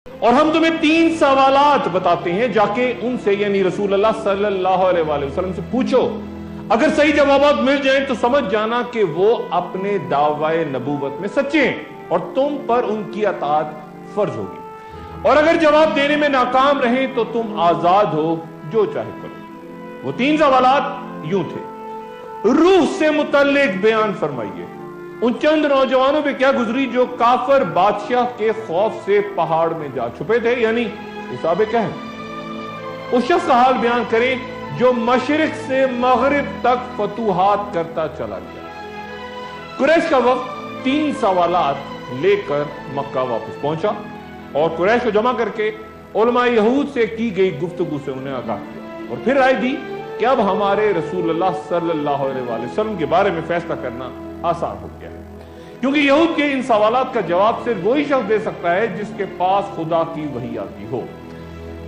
اور ہم تمہیں 3 سوالات بتاتے ہیں، جا کے ان سے یعنی رسول اللہ صلی اللہ علیہ وآلہ وسلم سے پوچھو، اگر صحیح جوابات مل جائیں تو سمجھ جانا کہ وہ اپنے دعوی نبوت میں سچے ہیں اور تم پر ان کی اطاعت فرض ہوگی، اور اگر جواب دینے میں ناکام رہیں تو تم آزاد ہو، جو چاہے کرو۔ وہ 3 سوالات یوں تھے: روح سے متعلق بیان فرمائیے، ان چند نوجوانوں پہ کیا گزری جو کافر بادشاہ کے خوف سے پہاڑ میں جا چھپے تھے، یعنی حساب کہف۔ اس شخص کا حال بیان کریں جو مشرق سے مغرب تک فتوحات کرتا چلا گیا۔ قریش کا وقت 3 سوالات لے کر مکہ واپس پہنچا اور قریش کو جمع کر کے علماء یہود سے کی گئی گفتگو سے انہیں آگاہ کیا اور پھر رائے دی کہ اب ہمارے رسول اللہ صلی اللہ علیہ وآلہ وسلم کے بارے میں فیصلہ کرنا آسان ہو گیا ہے، کیونکہ یہود کے ان سوالات کا جواب صرف وہی شخص دے سکتا ہے جس کے پاس خدا کی وحی آتی ہو۔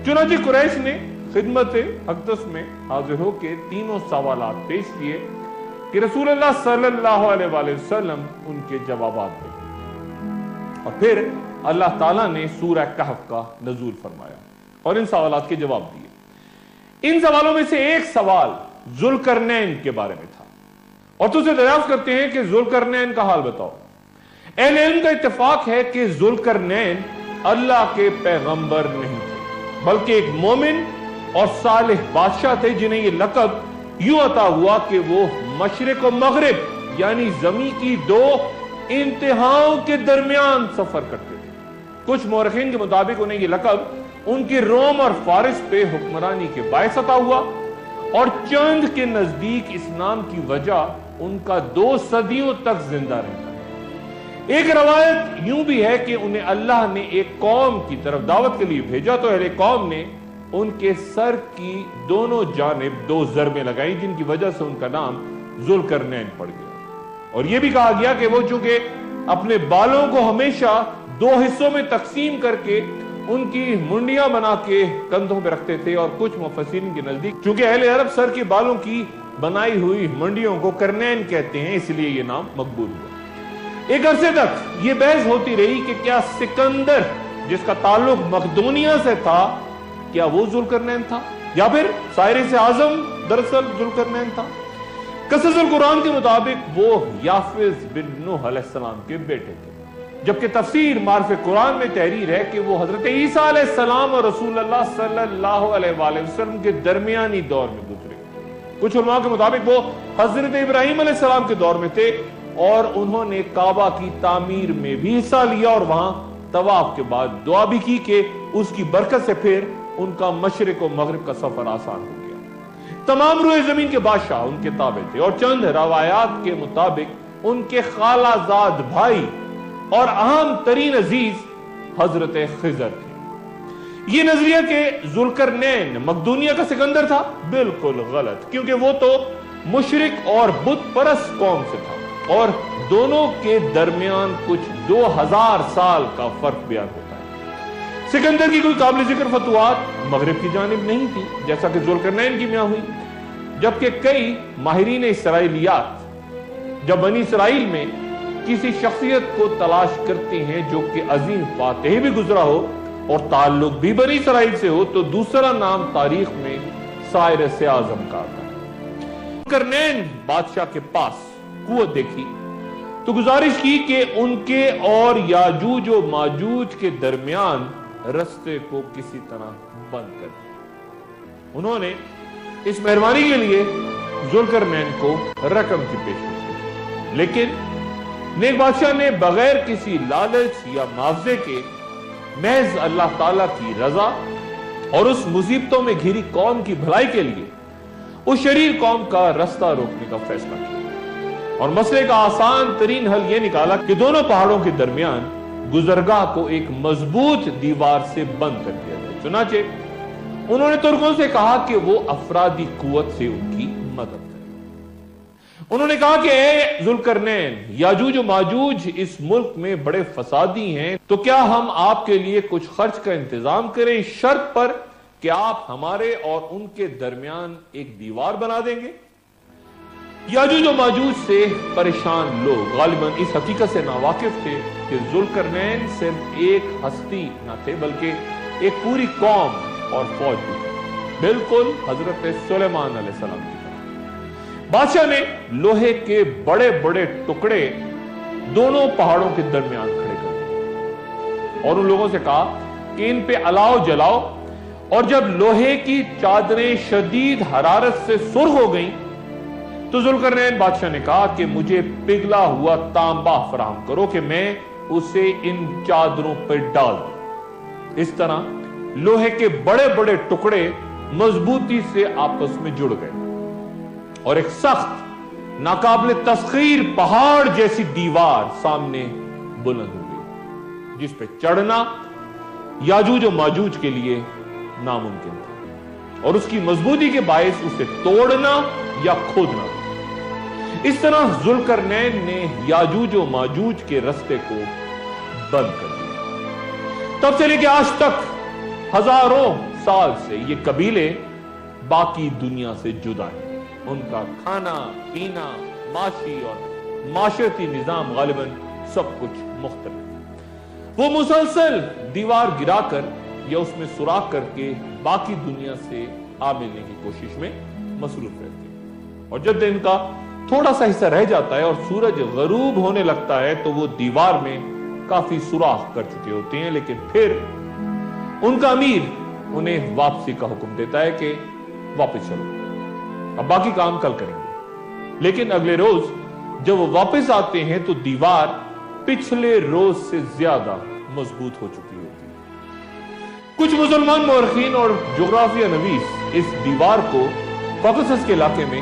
چنانچہ قریش نے خدمت اقدس میں حاضر ہو کے 3 سوالات پیش کیے کہ رسول اللہ صلی اللہ علیہ وآلہ وسلم ان کے جوابات دیں، اور پھر اللہ تعالیٰ نے سورہ کہف کا نزول فرمایا اور ان سوالات کے جواب دیے۔ ان سوالوں میں سے ایک سوال ذوالقرنین کے بارے میں تھا، اور تو اسے دریافت کرتے ہیں کہ ذوالقرنین کا حال بتاؤ۔ اہل علم کا اتفاق ہے کہ ذوالقرنین اللہ کے پیغمبر نہیں تھے، بلکہ ایک مومن اور صالح بادشاہ تھے جنہیں یہ لقب یوں عطا ہوا کہ وہ مشرق و مغرب یعنی زمین کی 2 انتہاؤں کے درمیان سفر کرتے تھے۔ کچھ مورخین کے مطابق انہیں یہ لقب ان کی روم اور فارس پہ حکمرانی کے باعث عطا ہوا، اور چند کے نزدیک اس نام کی وجہ ان کا 2 صدیوں تک زندہ رہتا ہے۔ ایک روایت یوں بھی ہے کہ انہیں اللہ نے ایک قوم کی طرف دعوت کے لیے بھیجا تو اہل قوم نے ان کے سر کی دونوں جانب 2 ضربیں لگائیں، جن کی وجہ سے ان کا نام ذوالقرنین پڑ گیا۔ اور یہ بھی کہا گیا کہ وہ چونکہ اپنے بالوں کو ہمیشہ 2 حصوں میں تقسیم کر کے ان کی منڈیاں بنا کے کندھوں پہ رکھتے تھے، اور کچھ مفسرین کے نزدیک چونکہ اہل عرب سر کے بالوں کی بنائی ہوئی منڈیوں کو کرنین کہتے ہیں، اس لیے یہ نام مقبول ہوا۔ ایک عرصے تک یہ بحث ہوتی رہی کہ کیا سکندر جس کا تعلق مقدونیہ سے تھا کیا وہ ذوالقرنین تھا، یا پھر سائرس اعظم دراصل ذوالقرنین تھا۔ قصص القرآن کے مطابق وہ یافز بن نوح علیہ السلام کے بیٹے تھے، جبکہ تفسیر معرف قرآن میں تحریر ہے کہ وہ حضرت عیسیٰ علیہ السلام اور رسول اللہ صلی اللہ علیہ وآلہ وسلم کے درمیانی دور میں گزرے۔ کچھ علماء کے مطابق وہ حضرت ابراہیم علیہ السلام کے دور میں تھے، اور انہوں نے کعبہ کی تعمیر میں بھی حصہ لیا اور وہاں طواف کے بعد دعا بھی کی کہ اس کی برکت سے پھر ان کا مشرق و مغرب کا سفر آسان ہو گیا۔ تمام روئے زمین کے بادشاہ ان کے تابع تھے، اور چند روایات کے مطابق ان کے خالہ زاد بھائی اور اہم ترین عزیز حضرت خضر تھے۔ یہ نظریہ کہ ذوالقرنین مقدونیہ کا سکندر تھا بالکل غلط، کیونکہ وہ تو مشرک اور بت پرست قوم سے تھا، اور دونوں کے درمیان کچھ 2000 سال کا فرق بیان ہوتا ہے۔ سکندر کی کوئی قابل ذکر فتوحات مغرب کی جانب نہیں تھی جیسا کہ ذوالقرنین کی میاں ہوئی، جبکہ کئی ماہرین اسرائیلیات جب بنی اسرائیل میں کسی شخصیت کو تلاش کرتے ہیں جو کہ عظیم فاتح بھی گزرا ہو اور تعلق بھی بنی اسرائیل سے ہو، تو دوسرا نام تاریخ میں سائرس اعظم کا آتا ہے۔ ذوالقرنین بادشاہ کے پاس قوت دیکھی تو گزارش کی کہ ان کے اور یاجوج و ماجوج کے درمیان رستے کو کسی طرح بند کر دیا۔ انہوں نے اس مہربانی کے لیے ذوالقرنین کو رقم کی پیشکش کی، لیکن نیک بادشاہ نے بغیر کسی لالچ یا معاوضے کے محض اللہ تعالیٰ کی رضا اور اس مصیبتوں میں گھری قوم کی بھلائی کے لیے اس شریر قوم کا رستہ روکنے کا فیصلہ کیا، اور مسئلے کا آسان ترین حل یہ نکالا کہ دونوں پہاڑوں کے درمیان گزرگاہ کو ایک مضبوط دیوار سے بند کر دیا جائے۔ چنانچہ انہوں نے ترکوں سے کہا کہ وہ افرادی قوت سے ان کی مدد کریں۔ انہوں نے کہا کہ اے ذوالقرنین، یاجوج و ماجوج اس ملک میں بڑے فسادی ہیں، تو کیا ہم آپ کے لیے کچھ خرچ کا انتظام کریں شرط پر کہ آپ ہمارے اور ان کے درمیان ایک دیوار بنا دیں گے؟ یاجوج و ماجوج سے پریشان لوگ غالباً اس حقیقت سے ناواقف تھے کہ کہ ذوالقرنین صرف ایک ہستی نہ تھے بلکہ ایک پوری قوم اور فوج بھی تھی، بالکل حضرت سلیمان علیہ السلام کی طرح۔ بادشاہ نے لوہے کے بڑے بڑے ٹکڑے دونوں پہاڑوں کے درمیان کھڑے کر دیے اور ان لوگوں سے کہا کہ ان پہ الاؤ جلاؤ، اور جب لوہے کی چادریں شدید حرارت سے سرخ ہو گئیں تو ذوالقرنین بادشاہ نے کہا کہ مجھے پگھلا ہوا تانبا فراہم کرو کہ میں اسے ان چادروں پر ڈال دوں۔ اس طرح لوہے کے بڑے بڑے ٹکڑے مضبوطی سے آپس میں جڑ گئے اور ایک سخت ناقابل تسخیر پہاڑ جیسی دیوار سامنے بلند ہو گئی، جس پہ چڑھنا یاجوج و ماجوج کے لیے ناممکن تھا اور اس کی مضبوطی کے باعث اسے توڑنا یا کھودنا۔ اس طرح ذوالقرنین نے یاجوج و ماجوج کے رستے کو بند کر دیا۔ تب سے لے کے آج تک ہزاروں سال سے یہ قبیلے باقی دنیا سے جدا ہیں، ان کا کھانا پینا، معاشی اور معاشرتی نظام غالباً سب کچھ مختلف۔ وہ مسلسل دیوار گرا کر یا اس میں سوراخ کر کے باقی دنیا سے آ ملنے کی کوشش میں مصروف رہتے ہیں، اور جب دن کا تھوڑا سا حصہ رہ جاتا ہے اور سورج غروب ہونے لگتا ہے تو وہ دیوار میں کافی سوراخ کر چکے ہوتے ہیں، لیکن پھر ان کا امیر انہیں واپسی کا حکم دیتا ہے کہ واپس چلو، اب باقی کام کل کریں گے۔ لیکن اگلے روز جب وہ واپس آتے ہیں تو دیوار پچھلے روز سے زیادہ مضبوط ہو چکی ہوتی ہے۔ کچھ مسلمان مورخین اور جغرافیہ نویس اس دیوار کو قوقسس کے علاقے میں،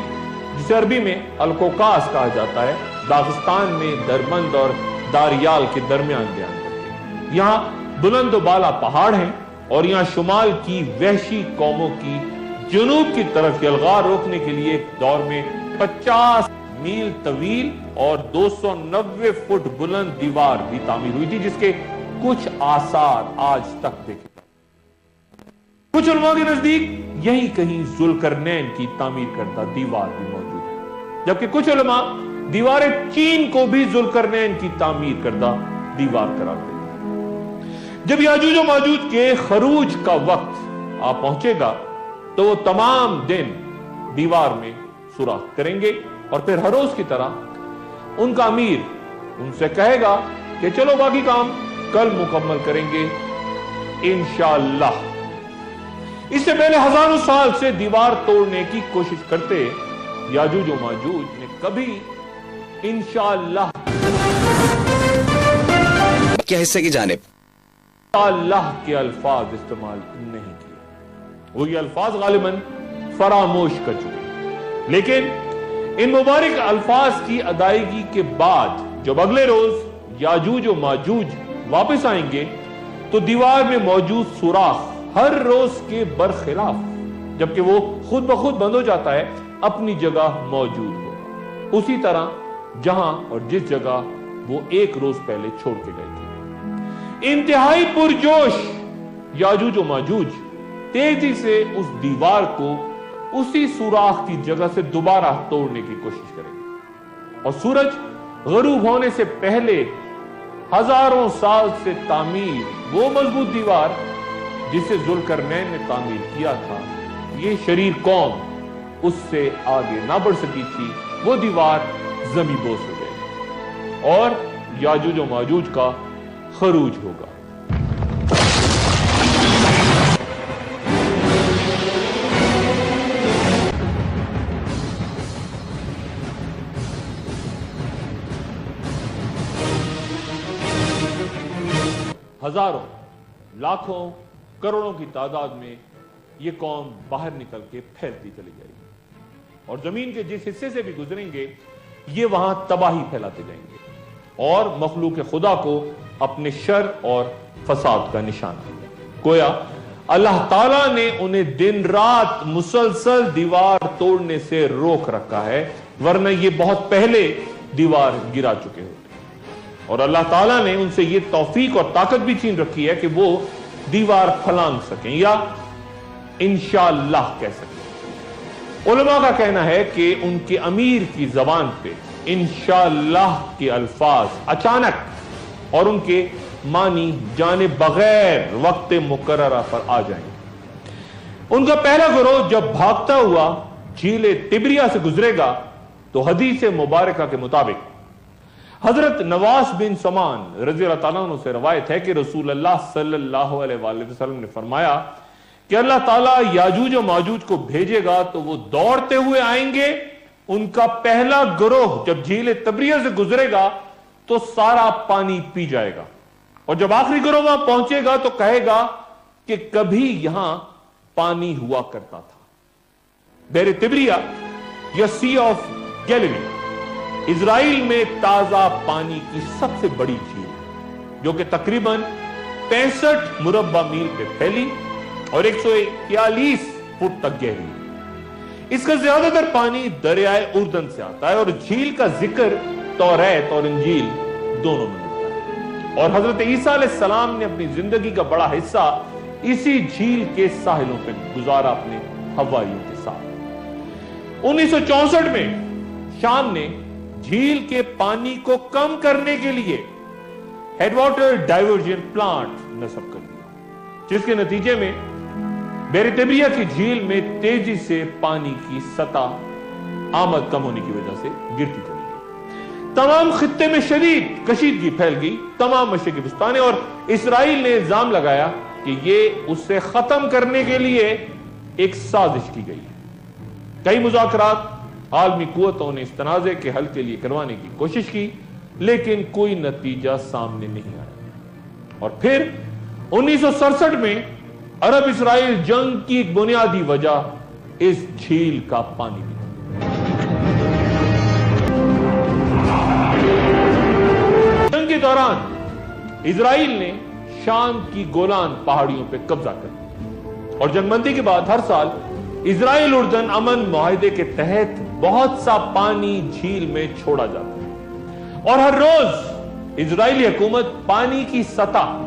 جسے عربی میں القوقاس کہا جاتا ہے، داغستان میں دربند اور داریال کے درمیان بیان کرتے ہیں۔ یہاں بلند و بالا پہاڑ ہیں اور یہاں شمال کی وحشی قوموں کی جنوب کی طرف یلغار روکنے کے لیے ایک دور میں 50 میل طویل اور 290 فٹ بلند دیوار بھی تعمیر ہوئی تھی، جس کے کچھ آثار آج تک دیکھے۔ کچھ علماء کے نزدیک یہیں کہیں ذوالقرنین کی تعمیر کردہ دیوار بھی موجود ہے، جبکہ کچھ علماء دیوار چین کو بھی ذوالقرنین کی تعمیر کردہ دیوار قرار دیتے ہیں۔ جب یاجوج و ماجوج کے خروج کا وقت آ پہنچے گا تو وہ تمام دن دیوار میں سوراخ کریں گے اور پھر ہر روز کی طرح ان کا امیر ان سے کہے گا کہ چلو باقی کام کل مکمل کریں گے انشاءاللہ۔ اس سے پہلے ہزاروں سال سے دیوار توڑنے کی کوشش کرتے یاجوج و ماجوج نے کبھی انشاءاللہ کیا حصے کی جانب اللہ کے الفاظ استعمال نہیں کیے، وہ یہ الفاظ غالباً فراموش کر چکے، لیکن ان مبارک الفاظ کی ادائیگی کے بعد جب اگلے روز یاجوج و ماجوج واپس آئیں گے تو دیوار میں موجود سوراخ ہر روز کے برخلاف، جبکہ وہ خود بخود بند ہو جاتا ہے، اپنی جگہ موجود ہوگا، اسی طرح جہاں اور جس جگہ وہ ایک روز پہلے چھوڑ کے گئے تھے۔ انتہائی پرجوش یاجوج و ماجوج تیزی سے اس دیوار کو اسی سوراخ کی جگہ سے دوبارہ توڑنے کی کوشش کریں گے، اور سورج غروب ہونے سے پہلے ہزاروں سال سے تعمیر وہ مضبوط دیوار جسے ذوالقرنین نے تعمیر کیا تھا، یہ شریر قوم اس سے آگے نہ بڑھ سکی تھی، وہ دیوار زمیں بوس ہو گئی اور یاجوج و ماجوج کا خروج ہوگا۔ ہزاروں، لاکھوں، کروڑوں کی تعداد میں یہ قوم باہر نکل کے پھیلتی چلی جائے گی اور زمین کے جس حصے سے بھی گزریں گے یہ وہاں تباہی پھیلاتے جائیں گے اور مخلوق خدا کو اپنے شر اور فساد کا نشان دیا۔ گویا اللہ تعالیٰ نے انہیں دن رات مسلسل دیوار توڑنے سے روک رکھا ہے، ورنہ یہ بہت پہلے دیوار گرا چکے ہوتے، اور اللہ تعالیٰ نے ان سے یہ توفیق اور طاقت بھی چھین رکھی ہے کہ وہ دیوار پھلانگ سکیں یا انشاءاللہ کہہ سکیں۔ علماء کا کہنا ہے کہ ان کے امیر کی زبان پہ انشاءاللہ کے الفاظ اچانک اور ان کے معنی جانے بغیر وقت مقررہ پر آ جائیں گے۔ ان کا پہلا گروہ جب بھاگتا ہوا جھیل تبریہ سے گزرے گا تو حدیث مبارکہ کے مطابق حضرت نواس بن سمان رضی اللہ تعالیٰ عنہ سے روایت ہے کہ رسول اللہ صلی اللہ علیہ وآلہ وسلم نے فرمایا کہ اللہ تعالیٰ یاجوج و ماجوج کو بھیجے گا تو وہ دوڑتے ہوئے آئیں گے، ان کا پہلا گروہ جب جھیل تبریہ سے گزرے گا تو سارا پانی پی جائے گا، اور جب آخری گروہ وہاں پہنچے گا تو کہے گا کہ کبھی یہاں پانی ہوا کرتا تھا۔ بحر تبریہ یا سی آف گیلیلی اسرائیل میں تازہ پانی کی سب سے بڑی جھیل ہے، جو کہ تقریباً 65 مربع میل پہ پھیلی اور 141 فٹ تک گہری ہے۔ اس کا زیادہ تر پانی دریائے اردن سے آتا ہے، اور جھیل کا ذکر توریت اور انجیل دونوں میں ملتا ہے، اور حضرت عیسیٰ علیہ السلام نے اپنی زندگی کا بڑا حصہ اسی جھیل کے ساحلوں پہ گزارا اپنے حواریوں کے ساتھ۔ 1964 میں شام نے جھیل کے پانی کو کم کرنے کے لیے ہیڈ واٹر ڈائیورژن پلانٹ نصب کر دیا، جس کے نتیجے میں بحر تبریہ کی جھیل میں تیزی سے پانی کی سطح آمد کم ہونے کی وجہ سے گرتی چلی گئی۔ تمام خطے میں شدید کشیدگی پھیل گئی۔ تمام مشرقی وسطی نے اور اسرائیل نے الزام لگایا کہ یہ اس سے ختم کرنے کے لیے ایک سازش کی گئی ہے۔ کئی مذاکرات عالمی قوتوں نے اس تنازع کے حل کے لیے کروانے کی کوشش کی، لیکن کوئی نتیجہ سامنے نہیں آیا، اور پھر 1967 میں عرب اسرائیل جنگ کی ایک بنیادی وجہ اس جھیل کا پانی بھی تھا۔ جنگ کے دوران اسرائیل نے شام کی گولان پہاڑیوں پہ قبضہ کر لیا، اور جنگ بندی کے بعد ہر سال اسرائیل اردن امن معاہدے کے تحت بہت سا پانی جھیل میں چھوڑا جاتا ہے، اور ہر روز اسرائیلی حکومت پانی کی سطح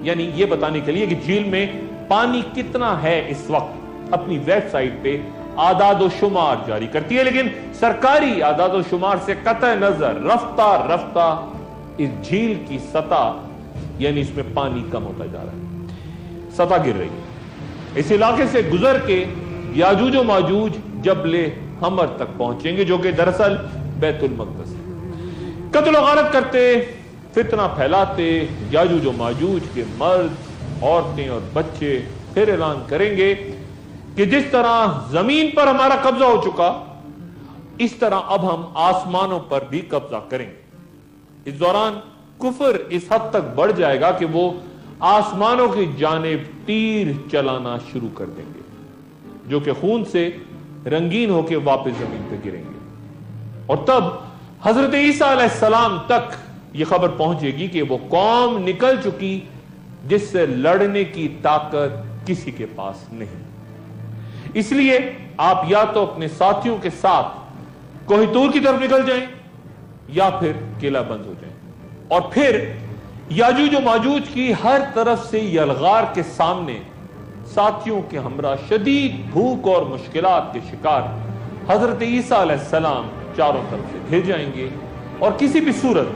یعنی یہ بتانے کے لیے کہ جھیل میں پانی کتنا ہے اس وقت اپنی ویب سائٹ پہ اعداد و شمار جاری کرتی ہے، لیکن سرکاری اعداد و شمار سے قطع نظر رفتہ رفتہ اس جھیل کی سطح یعنی اس میں پانی کم ہوتا جا رہا ہے، سطح گر رہی ہے۔ اس علاقے سے گزر کے یاجوج و ماجوج جبل حمر تک پہنچیں گے، جو کہ دراصل بیت المقدس ہے۔ قتل و غارت کرتے، فتنہ پھیلاتے یاجوج و ماجوج کے مرد، عورتیں اور بچے پھر اعلان کریں گے کہ جس طرح زمین پر ہمارا قبضہ ہو چکا، اس طرح اب ہم آسمانوں پر بھی قبضہ کریں گے۔ اس دوران کفر اس حد تک بڑھ جائے گا کہ وہ آسمانوں کی جانب تیر چلانا شروع کر دیں گے، جو کہ خون سے رنگین ہو کے واپس زمین پہ گریں گے، اور تب حضرت عیسیٰ علیہ السلام تک یہ خبر پہنچے گی کہ وہ قوم نکل چکی جس سے لڑنے کی طاقت کسی کے پاس نہیں۔ اس لیے آپ یا تو اپنے ساتھیوں کے ساتھ کوہ طور کی طرف نکل جائیں یا پھر قلعہ بند ہو جائیں، اور پھر یاجوج و ماجوج کی ہر طرف سے یلغار کے سامنے ساتھیوں کے ہمراہ شدید بھوک اور مشکلات کے شکار حضرت عیسیٰ علیہ السلام چاروں طرف سے گھر جائیں گے، اور کسی بھی صورت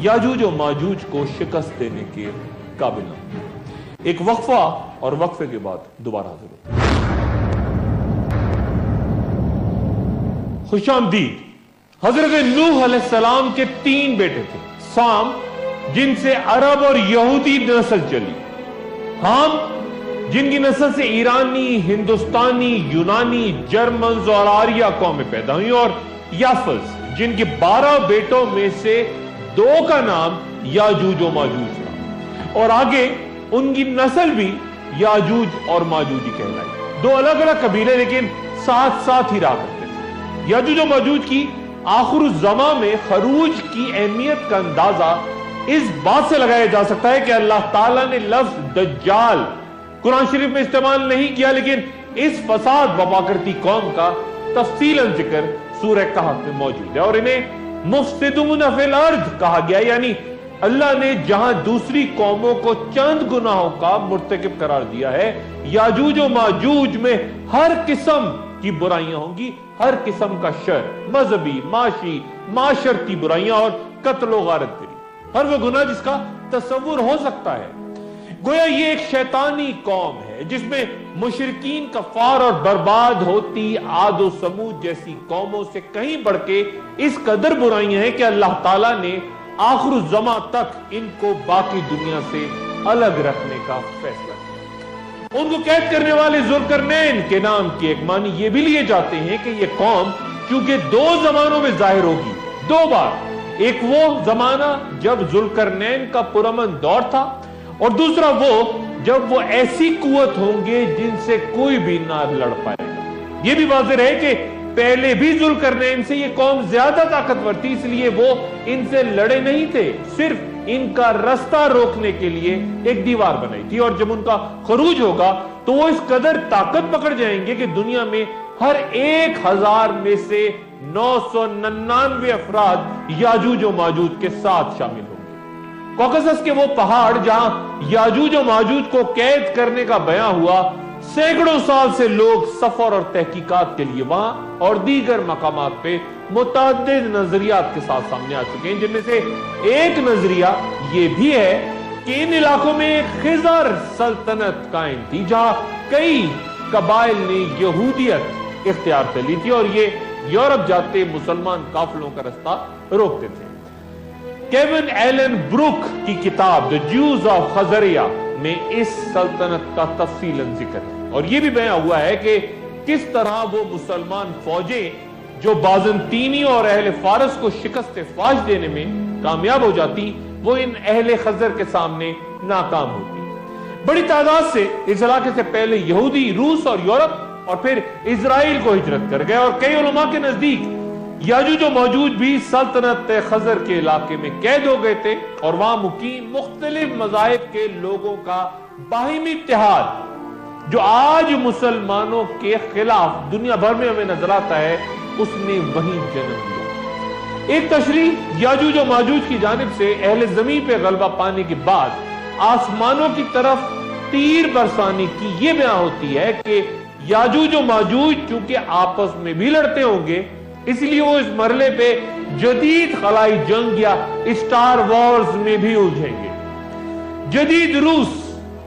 یاجوج و ماجوج کو شکست دینے کے قابل نہ ہوں۔ ایک وقفہ، اور وقفے کے بعد دوبارہ حاضر ہوتے ہیں۔ خوش آمدید۔ حضرت نوح علیہ السلام کے 3 بیٹے تھے، سام جن سے عرب اور یہودی نسل چلی، حام جن کی نسل سے ایرانی، ہندوستانی، یونانی، جرمنز اور آریہ قومیں پیدا ہوئی، اور یافز جن کے 12 بیٹوں میں سے 2 کا نام یاجوج و ماجوج تھا، اور آگے ان کی نسل بھی یاجوج اور ماجوجی کہلائی۔ 2 الگ الگ قبیلے لیکن ساتھ ساتھ ہی رہا کرتے تھے۔ یاجوج و ماجوج کی آخر الزماں میں خروج کی اہمیت کا اندازہ اس بات سے لگایا جا سکتا ہے کہ اللہ تعالیٰ نے لفظ دجال قرآن شریف میں استعمال نہیں کیا، لیکن اس فساد وبا کرتی قوم کا تفصیلاً ذکر سورہ کہف میں موجود ہے، اور انہیں مفسدون فی الارض کہا گیا، یعنی اللہ نے جہاں دوسری قوموں کو چند گناہوں کا مرتکب قرار دیا ہے، یاجوج و ماجوج میں ہر قسم کی برائیاں ہوں گی، ہر قسم کا شر، مذہبی، معاشی، معاشرتی برائیاں اور قتل و غارت گری۔ ہر وہ گناہ جس کا تصور ہو سکتا ہے۔ گویا یہ ایک شیطانی قوم ہے جس میں مشرکین کفار اور برباد ہوتی عاد و سمود جیسی قوموں سے کہیں بڑھ کے اس قدر برائیاں ہیں کہ اللہ تعالیٰ نے آخر الزماں تک ان کو باقی دنیا سے الگ رکھنے کا فیصلہ کیا۔ ان کو قید کرنے والے ذوالقرنین کے نام کی ایک معنی یہ بھی لیے جاتے ہیں کہ یہ قوم چونکہ دو زمانوں میں ظاہر ہوگی، دو بار، ایک وہ زمانہ جب ذوالقرنین کا پرامن دور تھا، اور دوسرا وہ جب وہ ایسی قوت ہوں گے جن سے کوئی بھی نہ لڑ پائے گا۔ یہ بھی واضح ہے کہ پہلے بھی ذوالقرنین سے یہ قوم زیادہ طاقتور تھی، اس لیے وہ ان سے لڑے نہیں تھے، صرف ان کا رستہ روکنے کے لیے ایک دیوار بنائی تھی، اور جب ان کا خروج ہوگا تو وہ اس قدر طاقت پکڑ جائیں گے کہ دنیا میں ہر 1000 میں سے 999 افراد یاجوج و ماجوج کے ساتھ شامل ہوں گے۔ کوکسس کے وہ پہاڑ جہاں یاجوج و ماجوج کو قید کرنے کا بیان ہوا، سینکڑوں سال سے لوگ سفر اور تحقیقات کے لیے وہاں اور دیگر مقامات پہ متعدد نظریات کے ساتھ سامنے آ چکے ہیں، جن میں سے ایک نظریہ یہ بھی ہے کہ ان علاقوں میں ایک خضر سلطنت قائم تھی جہاں کئی قبائل نے یہودیت اختیار کر لی تھی اور یہ یورپ جاتے مسلمان قافلوں کا رستہ روکتے تھے۔ کیون ایلن بروک کی کتاب The Jews of خزریہ میں اس سلطنت کا تفصیلاً ذکر ہے، اور یہ بھی بیان ہوا ہے کہ کس طرح وہ مسلمان فوجیں جو بازنطینی اور اہل فارس کو شکست فاش دینے میں کامیاب ہو جاتی، وہ ان اہل خزر کے سامنے ناکام ہوتی۔ بڑی تعداد سے اس علاقے سے پہلے یہودی روس اور یورپ اور پھر اسرائیل کو ہجرت کر گئے، اور کئی علماء کے نزدیک یاجوج و ماجوج بھی سلطنت خزر کے علاقے میں قید ہو گئے تھے، اور وہاں مقیم مختلف مذاہب کے لوگوں کا باہمی اتحاد جو آج مسلمانوں کے خلاف دنیا بھر میں ہمیں نظر آتا ہے، اس نے وہیں جنم لیا۔ ایک تشریح یاجوج و ماجوج کی جانب سے اہل زمین پہ غلبہ پانے کے بعد آسمانوں کی طرف تیر برسانے کی یہ بیان ہوتی ہے کہ یاجوج و ماجوج چونکہ آپس میں بھی لڑتے ہوں گے، اس لیے وہ اس مرحلے پہ جدید خلائی جنگ یا اسٹار وارز میں بھی الجھیں گے۔ جدید روس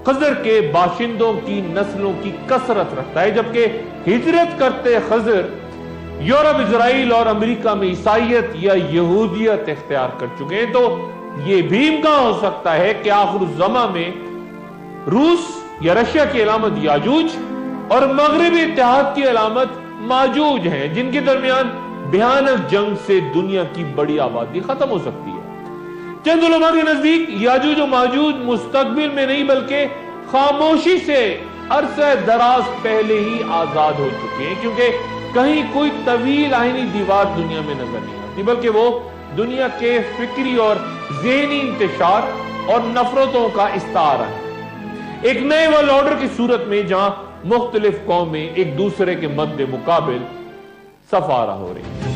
خزر کے باشندوں کی نسلوں کی کثرت رکھتا ہے، جبکہ ہجرت کرتے خزر یورپ، اسرائیل اور امریکہ میں عیسائیت یا یہودیت اختیار کر چکے ہیں، تو یہ بھی امکان ہو سکتا ہے کہ آخر الزماں میں روس یا رشیا کی علامت یاجوج اور مغربی اتحاد کی علامت ماجوج ہیں، جن کے درمیان بھیانک جنگ سے دنیا کی بڑی آبادی ختم ہو سکتی ہے۔ چند علماء کے نزدیک یاجوج و ماجوج مستقبل میں نہیں بلکہ خاموشی سے عرصہ دراز پہلے ہی آزاد ہو چکے ہیں، کیونکہ کہیں کوئی طویل آئینی دیوار دنیا میں نظر نہیں آتی، بلکہ وہ دنیا کے فکری اور ذہنی انتشار اور نفرتوں کا استعارہ ہے، ایک نئے ورلڈ آرڈر کی صورت میں جہاں مختلف قومیں ایک دوسرے کے مد مقابل سفارہ ہو رہی ہیں۔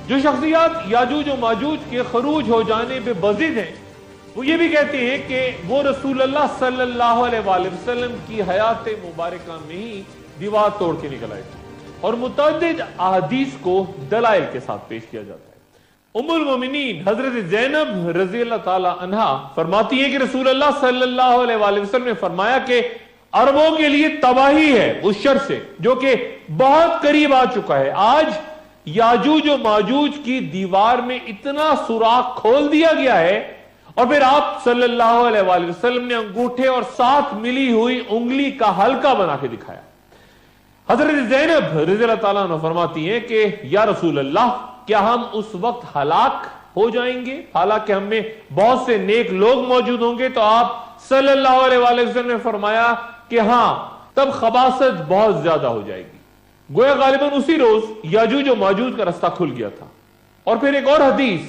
جو شخصیات یاجوج و ماجوج کے خروج ہو جانے پہ بضد ہیں، وہ یہ بھی کہتے ہیں کہ وہ رسول اللہ صلی اللہ علیہ وآلہ وسلم کی حیات مبارکہ میں ہی دیوار توڑ کے نکل آئے تھے، اور متعدد احادیث کو دلائل کے ساتھ پیش کیا جاتا ہے۔ ام المومنین حضرت زینب رضی اللہ تعالی عنہا فرماتی ہے کہ رسول اللہ صلی اللہ علیہ وآلہ وسلم نے فرمایا کہ عربوں کے لیے تباہی ہے اس شر سے جو کہ بہت قریب آ چکا ہے۔ آج یاجوج و ماجوج کی دیوار میں اتنا سوراخ کھول دیا گیا ہے، اور پھر آپ صلی اللہ علیہ وآلہ وسلم نے انگوٹھے اور ساتھ ملی ہوئی انگلی کا حلقہ بنا کے دکھایا۔ حضرت زینب رضی اللہ تعالیٰ عنہ فرماتی ہیں کہ یا رسول اللہ، کیا ہم اس وقت ہلاک ہو جائیں گے حالانکہ ہم میں بہت سے نیک لوگ موجود ہوں گے؟ تو آپ صلی اللہ علیہ وآلہ وسلم نے فرمایا کہ ہاں، تب خباثت بہت زیادہ ہو جائے گی۔ گویا غالباً اسی روز یاجوج و ماجوج کا رستہ کھل گیا تھا۔ اور پھر ایک اور حدیث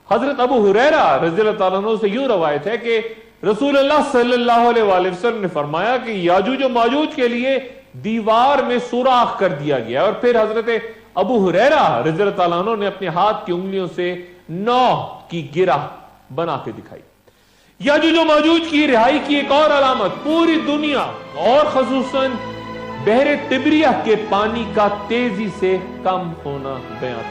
حضرت ابو ہریرہ رضی اللہ تعالیٰ عنہ سے یوں روایت ہے کہ رسول اللہ صلی اللہ علیہ وآلہ وسلم نے فرمایا کہ یاجوج و ماجوج کے لیے دیوار میں سوراخ کر دیا گیا، اور پھر حضرت ابو ہریرہ رضی اللہ تعالیٰ عنہ نے اپنے ہاتھ کی انگلیوں سے 9 کی گرہ بنا کے دکھائی۔ یاجوج و ماجوج کی رہائی کی ایک اور علامت پوری دنیا اور خصوصاً بحر تبریہ کے پانی کا تیزی سے کم ہونا بیان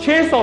600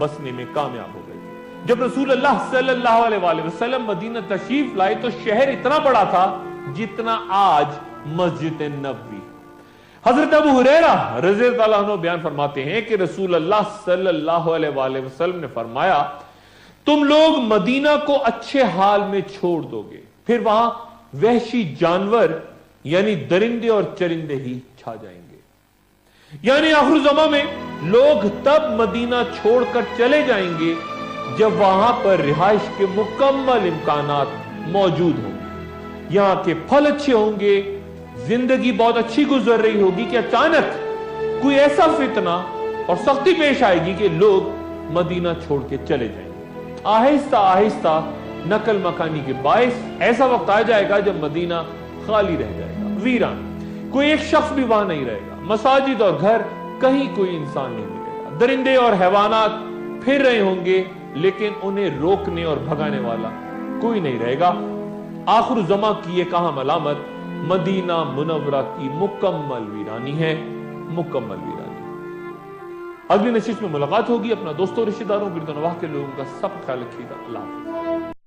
بسنے میں کامیاب ہو گئے تھے۔ جب رسول اللہ صلی اللہ علیہ وسلم مدینہ تشریف لائے تو شہر اتنا بڑا تھا جتنا آج مسجد نبوی۔ حضرت ابو ہریرہ رضی اللہ عنہ بیان فرماتے ہیں کہ رسول اللہ صلی اللہ علیہ وسلم نے فرمایا تم لوگ مدینہ کو اچھے حال میں چھوڑ دو گے، پھر وہاں وحشی جانور یعنی درندے اور چرندے ہی چھا جائیں گے۔ یعنی آخر زمان میں لوگ تب مدینہ چھوڑ کر چلے جائیں گے جب وہاں پر رہائش کے مکمل امکانات موجود ہوں گے، یہاں کے پھل اچھے ہوں گے، زندگی بہت اچھی گزر رہی ہوگی کہ اچانک کوئی ایسا فتنہ اور سختی پیش آئے گی کہ لوگ مدینہ چھوڑ کے چلے جائیں گے۔ آہستہ آہستہ نقل مکانی کے باعث ایسا وقت آ جائے گا جب مدینہ خالی رہ جائے گا، ویران، کوئی ایک شخص بھی وہاں نہیں رہے گا، مساجد اور گھر کہیں کوئی انسان نہیں ملے گا، درندے اور حیوانات پھر رہے ہوں گے لیکن انہیں روکنے اور بھگانے والا کوئی نہیں رہے گا۔ آخر زمان کی یہ کہاں علامت مدینہ منورہ کی مکمل ویرانی ہے، مکمل ویرانی۔ اگلی نشست میں ملاقات ہوگی، اپنا دوستوں رشتہ داروں گرد و نواح کے لوگوں کا سب خیال رکھیے گا۔ اللہ حافظ۔